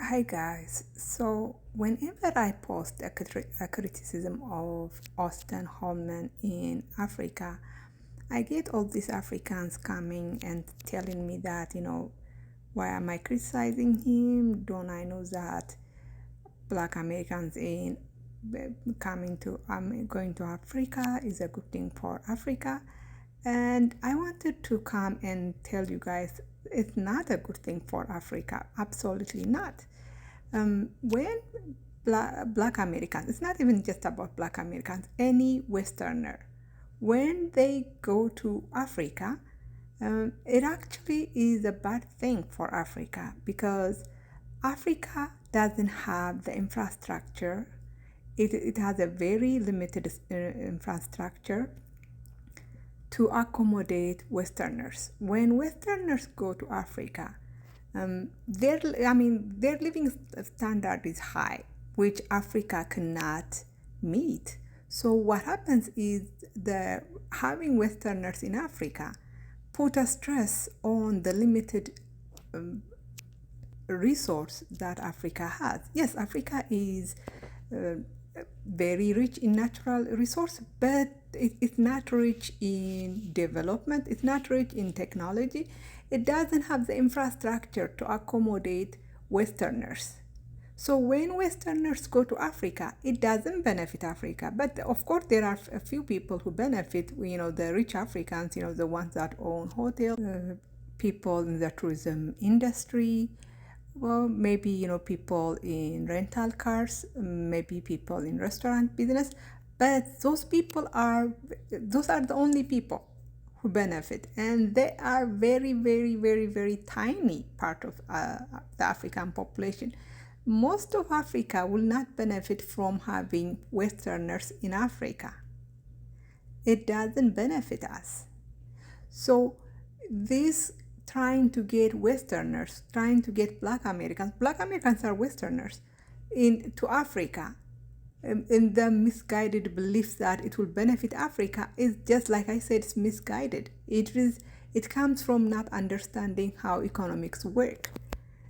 Hi guys. So whenever I post a criticism of Austin Holman in Africa, I get all these Africans coming and telling me that, why am I criticizing him? Don't I know that Black Americans in coming to going to Africa is a good thing for Africa? And I wanted to come and tell you guys it's not a good thing for Africa. Absolutely not. When black Americans, it's not even just about Black Americans, any Westerner, when they go to Africa, it actually is a bad thing for Africa because Africa doesn't have the infrastructure. It has a very limited infrastructure to accommodate Westerners. When Westerners go to Africa, their living standard is high, which Africa cannot meet. So what happens is the having Westerners in Africa put a stress on the limited resource that Africa has. Yes, Africa is uh, very rich in natural resource, but it's not rich in development. It's not rich in technology. It doesn't have the infrastructure to accommodate Westerners. So when Westerners go to Africa, it doesn't benefit Africa. But of course, there are a few people who benefit. The rich Africans. The ones that own hotels, people in the tourism industry, well, maybe people in rental cars, maybe people in restaurant business, but those are the only people who benefit, and they are very, very, very, very tiny part of the African population. Most of Africa will not benefit from having Westerners in Africa. It doesn't benefit us. So this trying to get Westerners, trying to get Black Americans are Westerners, into Africa, in the misguided belief that it will benefit Africa is just like I said, it's misguided. It comes from not understanding how economics work.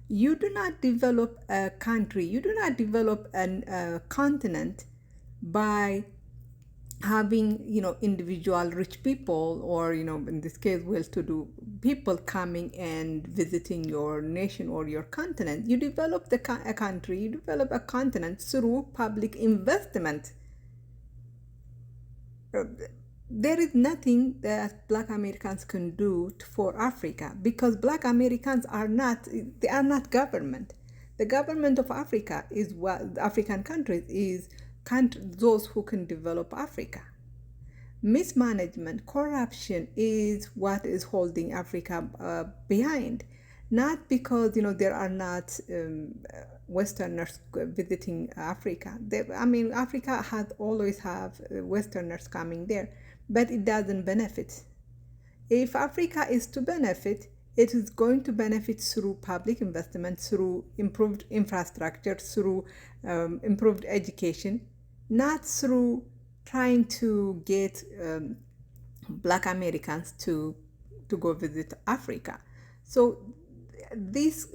You do not develop a country, you do not develop a continent by having individual rich people, or in this case well-to-do people coming and visiting your nation or your continent. You develop a country, you develop a continent through public investment. There is nothing that Black Americans can do for Africa because Black Americans are not government. The government of Africa is what the African countries is those who can develop Africa. Mismanagement, corruption is what is holding Africa behind. Not because there are not Westerners visiting Africa. Africa has always have Westerners coming there, but it doesn't benefit. If Africa is to benefit, it is going to benefit through public investment, through improved infrastructure, through improved education, not through trying to get Black Americans to go visit Africa. So this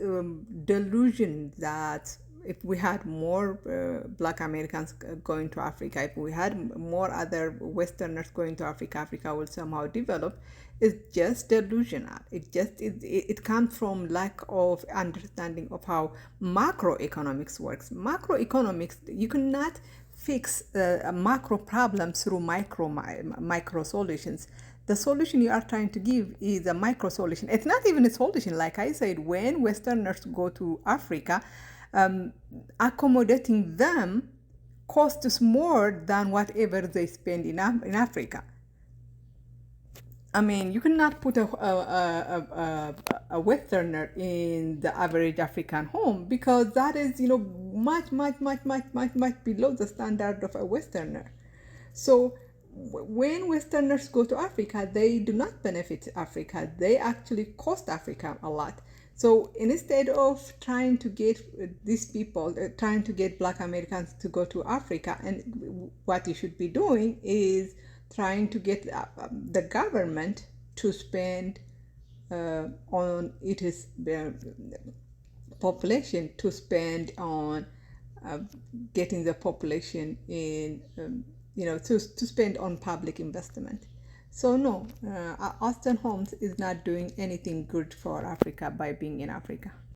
delusion that if we had more Black Americans going to Africa, if we had more other Westerners going to Africa, Africa will somehow develop, is just delusional. It comes from lack of understanding of how macroeconomics works. Macroeconomics, you cannot fix a macro problem through micro solutions. The solution you are trying to give is a micro solution. It's not even a solution. Like I said, when Westerners go to Africa, accommodating them costs more than whatever they spend in Africa. You cannot put a Westerner in the average African home because that is, much, much, much, much, much, much below the standard of a Westerner. So when Westerners go to Africa, they do not benefit Africa. They actually cost Africa a lot. So instead of trying to get these people, trying to get Black Americans to go to Africa, and what you should be doing is trying to get the government to spend on its population to spend on uh, getting the population in, to spend on public investment. So no, Austin Holmes is not doing anything good for Africa by being in Africa.